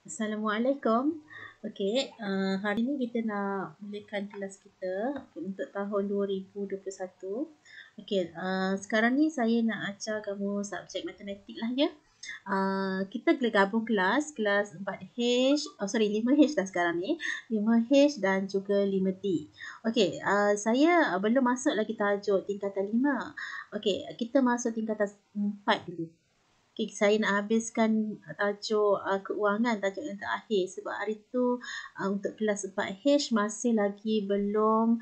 Assalamualaikum. Okey, hari ni kita nak mulakan kelas kita untuk tahun 2021. Okey, sekarang ni saya nak ajar kamu subjek matematik lah ya. Kita boleh gabung kelas 4H, 5H dah sekarang ni. 5H dan juga 5D. Okey, saya belum masuk lagi tajuk tingkatan 5. Okey, kita masuk tingkatan 4 dulu. Okay, saya nak habiskan tajuk keuangan, tajuk yang terakhir sebab hari tu untuk kelas 4H masih lagi belum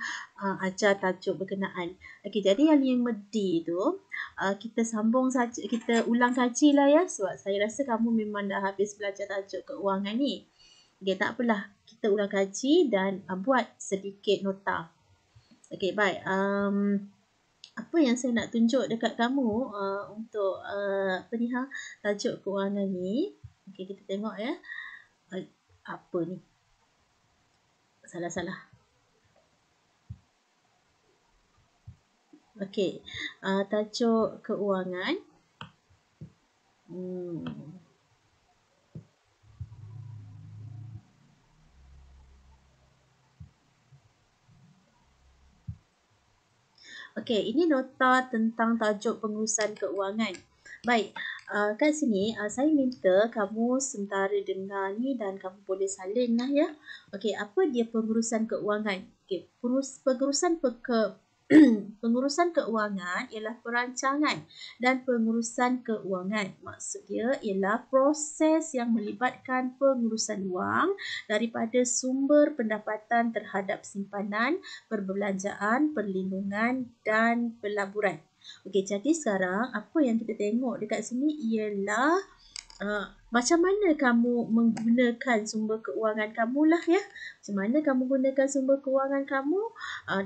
ajar tajuk berkenaan. Okay, jadi yang 5D tu kita sambung saja, kita ulang kaji lah ya sebab saya rasa kamu memang dah habis belajar tajuk keuangan ni. Okay, tak apalah, kita ulang kaji dan buat sedikit nota. Okay, baik. Apa yang saya nak tunjuk dekat kamu untuk tajuk keuangan ni. Okey, kita tengok ya. Apa ni? Salah. Okey, tajuk keuangan. Okey, ini nota tentang tajuk pengurusan keuangan. Baik, kat sini saya minta kamu sementara dengar ni dan kamu boleh salin lah ya. Okey, apa dia pengurusan keuangan? Okey, pengurusan keuangan ialah perancangan dan pengurusan keuangan. Maksud dia ialah proses yang melibatkan pengurusan wang daripada sumber pendapatan terhadap simpanan, perbelanjaan, perlindungan dan pelaburan. Okey, jadi sekarang apa yang kita tengok dekat sini ialah macam mana kamu menggunakan sumber keuangan kamu lah ya. Macam mana kamu gunakan sumber keuangan kamu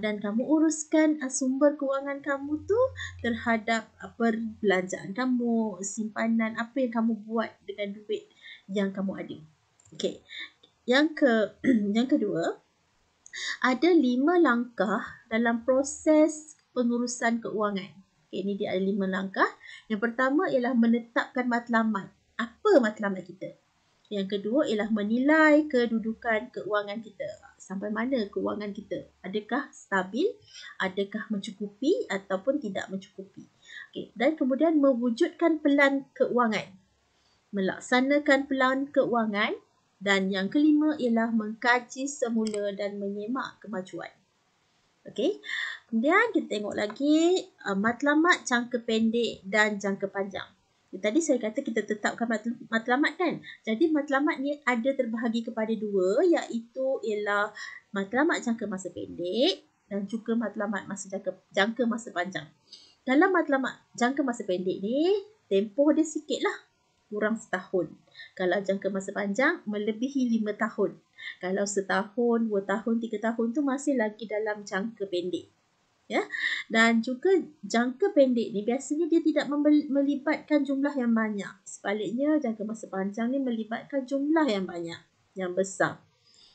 dan kamu uruskan sumber keuangan kamu tu terhadap perbelanjaan kamu, simpanan, apa yang kamu buat dengan duit yang kamu ada. Okey. Yang kedua, ada 5 langkah dalam proses pengurusan keuangan. Okay, ini dia ada 5 langkah. Yang pertama ialah menetapkan matlamat. Apa matlamat kita? Yang kedua ialah menilai kedudukan keuangan kita. Sampai mana keuangan kita? Adakah stabil? Adakah mencukupi ataupun tidak mencukupi? Okay. Dan kemudian mewujudkan pelan keuangan. Melaksanakan pelan keuangan. Dan yang kelima ialah mengkaji semula dan menyemak kemajuan. Okey. Kemudian kita tengok lagi matlamat jangka pendek dan jangka panjang. Tadi saya kata kita tetapkan matlamat kan. Jadi matlamat ni ada terbahagi kepada dua, iaitu ialah matlamat jangka masa pendek dan juga matlamat jangka masa panjang. Dalam matlamat jangka masa pendek ni, tempoh dia sikit lah, kurang setahun. Kalau jangka masa panjang, melebihi 5 tahun. Kalau setahun, 2 tahun, 3 tahun tu masih lagi dalam jangka pendek. Ya. Dan juga jangka pendek ni biasanya dia tidak melibatkan jumlah yang banyak. Sebaliknya jangka masa panjang ni melibatkan jumlah yang banyak, yang besar.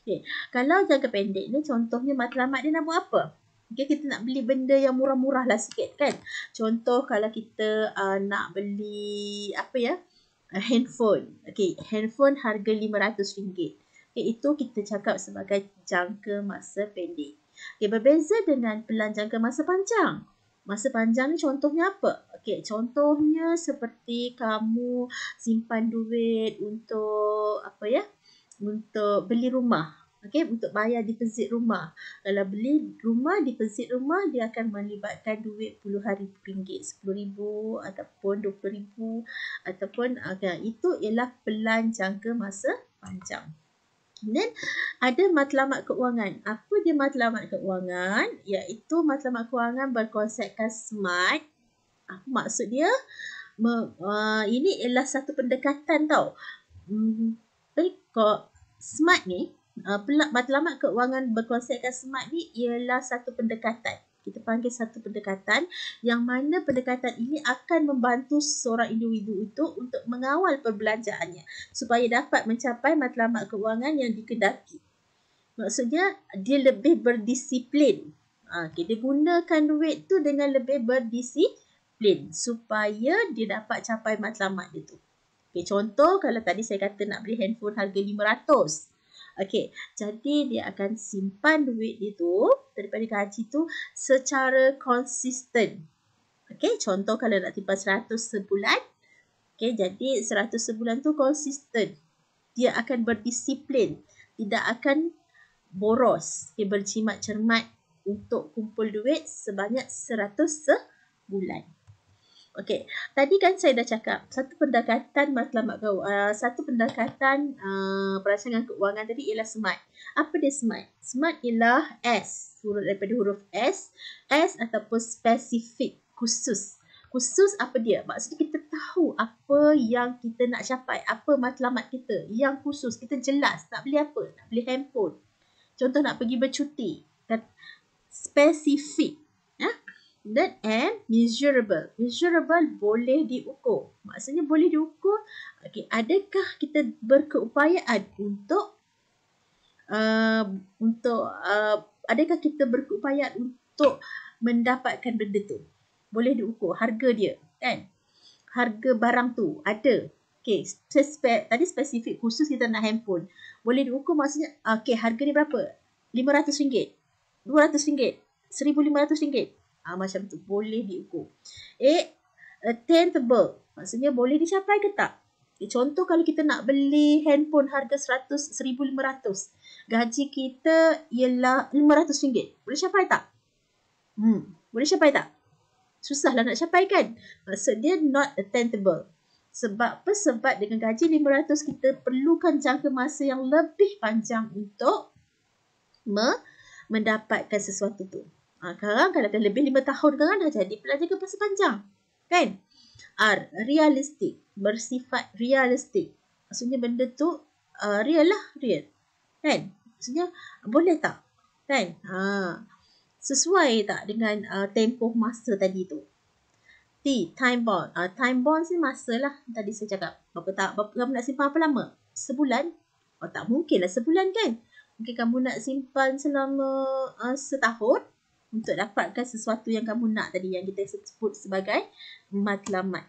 Okay. Kalau jangka pendek ni contohnya matlamat dia nak buat apa? Okay, kita nak beli benda yang murah-murah lah sikit kan. Contoh kalau kita nak beli handphone. Okay, handphone harga RM500. Okay, itu kita cakap sebagai jangka masa pendek. Okay, berbeza dengan pelan jangka masa panjang. Masa panjang ni contohnya apa? Okay, contohnya seperti kamu simpan duit untuk untuk beli rumah. Okay, untuk bayar deposit rumah. Kalau beli rumah, deposit rumah dia akan melibatkan duit puluhan ribu ringgit, RM10,000 ataupun RM20,000 ataupun itu ialah pelan jangka masa panjang. Dan ada matlamat keuangan. Apa dia matlamat keuangan? Iaitu matlamat keuangan berkonsepkan SMART. Apa maksud dia? Ini ialah satu pendekatan tau. SMART ni, matlamat keuangan berkonsepkan SMART ni ialah satu pendekatan. Kita panggil satu pendekatan yang mana pendekatan ini akan membantu seorang individu itu untuk mengawal perbelanjaannya supaya dapat mencapai matlamat keuangan yang dikehendaki. Maksudnya dia lebih berdisiplin. Dia gunakan duit tu dengan lebih berdisiplin supaya dia dapat capai matlamat dia tu. Okay, contoh kalau tadi saya kata nak beli handphone harga 500. Okay, jadi dia akan simpan duit dia tu daripada gaji tu secara konsisten. Okay, contoh kalau nak simpan 100 sebulan. Okay, jadi 100 sebulan tu konsisten. Dia akan berdisiplin. Tidak akan boros. Okay, berjimat cermat untuk kumpul duit sebanyak 100 sebulan. Okey, tadi kan saya dah cakap satu pendekatan matlamat perancangan keuangan tadi ialah SMART. Apa dia SMART? SMART ialah S, daripada huruf S ataupun spesifik, khusus. Khusus apa dia? Maksudnya kita tahu apa yang kita nak capai, apa matlamat kita. Yang khusus, kita jelas nak beli apa? Nak beli handphone. Contoh nak pergi bercuti. Spesifik. Dan measurable. Measurable boleh diukur. Maksudnya boleh diukur. Okay, adakah kita berkeupayaan adakah kita berkeupayaan untuk mendapatkan benda tu? Boleh diukur harga dia, kan? Harga barang tu ada. Okay, tadi spesifik khusus kita nak handphone. Boleh diukur maksudnya, okay, harga dia berapa? RM500, RM200, RM1,500. Macam tu, boleh diukur. Attainable, maksudnya boleh dicapai ke tak? Contoh kalau kita nak beli handphone harga RM1,500, gaji kita ialah RM500, boleh capai tak? Boleh capai tak? Susahlah nak capai kan? Maksud dia not attainable. Sebab apa? Sebab dengan gaji RM500 kita perlukan jangka masa yang lebih panjang untuk mendapatkan sesuatu tu. Sekarang kalau dah lebih 5 tahun kan dah jadi pelajar ke masa panjang. Kan? R, realistik. Bersifat realistik. Maksudnya benda tu real lah. Real. Kan? Maksudnya boleh tak? Kan? Sesuai tak dengan tempoh masa tadi tu? T, time bond. Time bond ni masa lah. Tadi saya cakap. Berapa kamu nak simpan apa lama? Sebulan? Tak mungkin lah sebulan kan? Mungkin kamu nak simpan selama setahun. Untuk dapatkan sesuatu yang kamu nak tadi, yang kita sebut sebagai matlamat.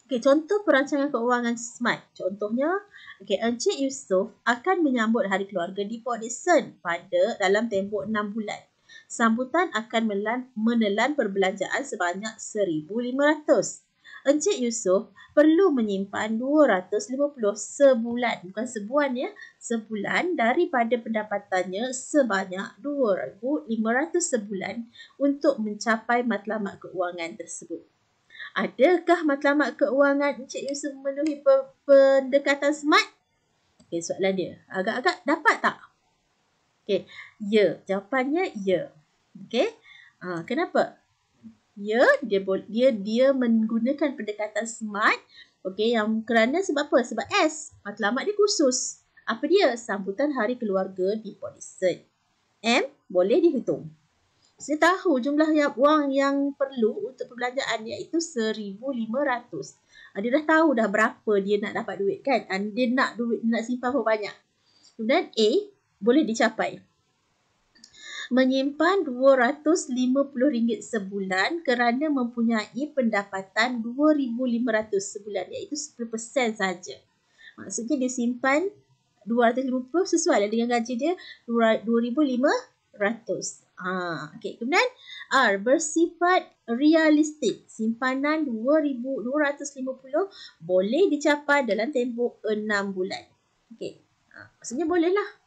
Okay, contoh perancangan keuangan SMART. Contohnya, okay, Encik Yusof akan menyambut hari keluarga di Port Dickson dalam tempoh 6 bulan. Sambutan akan menelan perbelanjaan sebanyak RM1,500. Encik Yusof perlu menyimpan RM250 sebulan, bukan sebulan ya, sebulan daripada pendapatannya sebanyak RM2,500 sebulan untuk mencapai matlamat keuangan tersebut. Adakah matlamat keuangan Encik Yusof memenuhi pendekatan SMART? Okay, soalan dia. Agak-agak dapat tak? Okay, ya. Jawapannya ya. Okay, kenapa? Ya, dia menggunakan pendekatan SMART. Okey, yang kerana sebab apa? Sebab S, matlamat dia khusus. Apa dia? Sambutan hari keluarga di Port Dickson. M, boleh dihitung. Saya tahu jumlah wang yang perlu untuk perbelanjaan iaitu RM1,500. Dia dah tahu dah berapa dia nak dapat duit kan? Dia nak simpan berapa banyak. Kemudian A, boleh dicapai. Menyimpan RM250 sebulan kerana mempunyai pendapatan RM2,500 sebulan, iaitu 10% saja. Maksudnya dia simpan RM250 sesuai dengan gaji dia RM2,500. Okay. Kemudian R, bersifat realistik. Simpanan RM2,250 boleh dicapai dalam tempoh 6 bulan. Okay. Maksudnya boleh lah.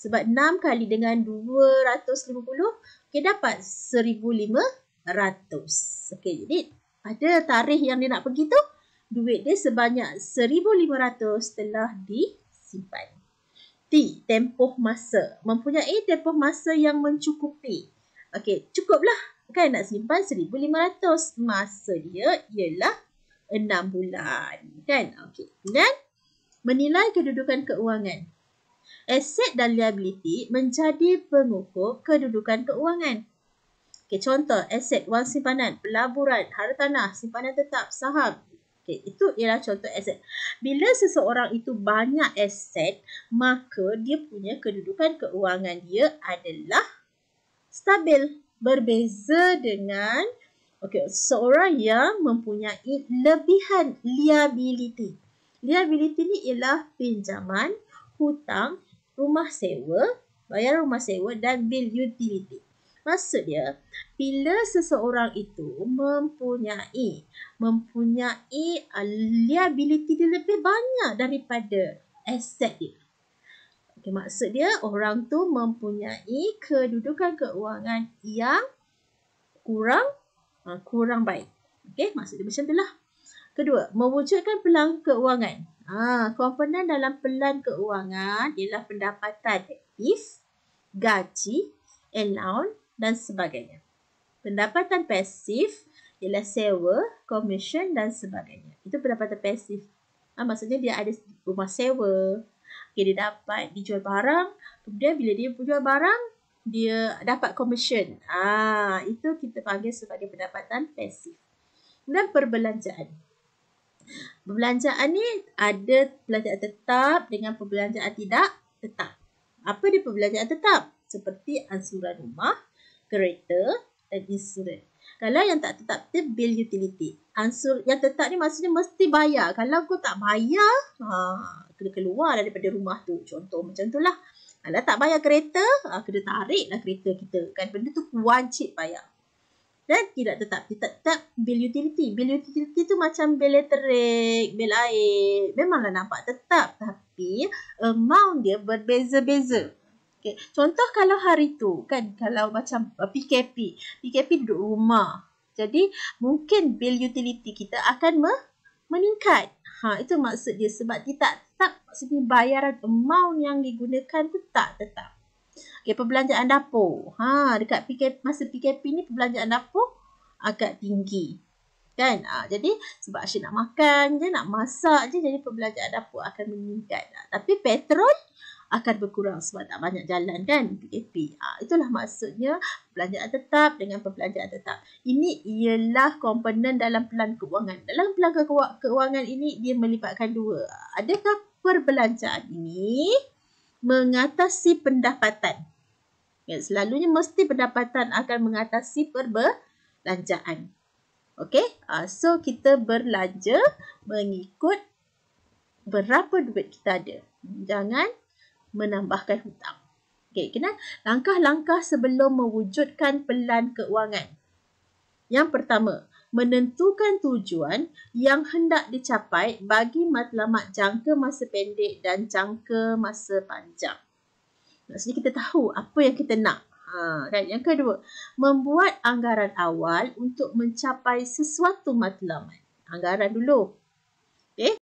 Sebab 6 kali dengan 250, okay, dapat 1,500. Okay, jadi pada tarikh yang dia nak pergi tu, duit dia sebanyak 1,500 telah disimpan. T, tempoh masa. Mempunyai tempoh masa yang mencukupi. Okay, cukuplah. Kan nak simpan 1,500. Masa dia ialah 6 bulan. Kan? Okay. Dan menilai kedudukan keuangan. Aset dan liability menjadi pengukur kedudukan keuangan. Okay, contoh, aset wang simpanan, pelaburan, hartanah, simpanan tetap, saham. Okay, itu ialah contoh aset. Bila seseorang itu banyak aset, maka dia punya kedudukan keuangan dia adalah stabil. Berbeza dengan seseorang yang mempunyai lebihan liability. Liability ni ialah pinjaman, hutang, rumah sewa, bayaran rumah sewa dan bil utility. Maksud dia, bila seseorang itu mempunyai liability dia lebih banyak daripada aset dia. Okay, maksud dia orang tu mempunyai kedudukan keuangan yang kurang baik. Okay, maksud dia macam itulah. Kedua, mewujudkan pelan keuangan. Komponen dalam pelan keuangan ialah pendapatan aktif, gaji, allowance dan sebagainya. Pendapatan pasif ialah sewa, komisen dan sebagainya. Itu pendapatan pasif. Maksudnya dia ada rumah sewa, dia dapat dijual barang, kemudian bila dia jual barang, dia dapat komisen. Itu kita panggil sebagai pendapatan pasif. Dan perbelanjaan. Perbelanjaan ni ada perbelanjaan tetap dengan perbelanjaan tidak tetap. Apa dia perbelanjaan tetap? Seperti ansuran rumah, kereta dan insurans. Kalau yang tak tetap tu bil utility. Yang tetap ni maksudnya mesti bayar. Kalau kau tak bayar, kena keluar daripada rumah tu. Contoh macam tu lah. Kalau tak bayar kereta, kena tarik lah kereta kita. Kan benda tu wajib bayar. Dan tidak tetap bil utility. Bil utility tu macam bil elektrik, bil air. Memanglah nampak tetap. Tapi amount dia berbeza-beza. Okay. Contoh kalau hari tu kan, kalau macam PKP duduk rumah. Jadi mungkin bil utility kita akan meningkat. Itu maksud dia. Sebab dia tak tetap, maksudnya bayaran amount yang digunakan tu tak tetap. Okay, perbelanjaan dapur. Dekat masa PKP ni perbelanjaan dapur agak tinggi. Kan? Jadi sebab asyik nak makan je, nak masak je, jadi perbelanjaan dapur akan meningkat. Tapi petrol akan berkurang sebab tak banyak jalan kan PKP. Itulah maksudnya perbelanjaan tetap dengan perbelanjaan tetap. Ini ialah komponen dalam pelan keuangan. Dalam pelan keuangan ini dia melibatkan dua. Adakah perbelanjaan ini mengatasi pendapatan? Selalunya mesti pendapatan akan mengatasi perbelanjaan. Okey, so kita belanja mengikut berapa duit kita ada. Jangan menambahkan hutang. Okey, kena langkah-langkah sebelum mewujudkan pelan keuangan. Yang pertama, menentukan tujuan yang hendak dicapai bagi matlamat jangka masa pendek dan jangka masa panjang. Maksudnya kita tahu apa yang kita nak. Kan? Yang kedua, membuat anggaran awal untuk mencapai sesuatu matlamat. Anggaran dulu. Okay?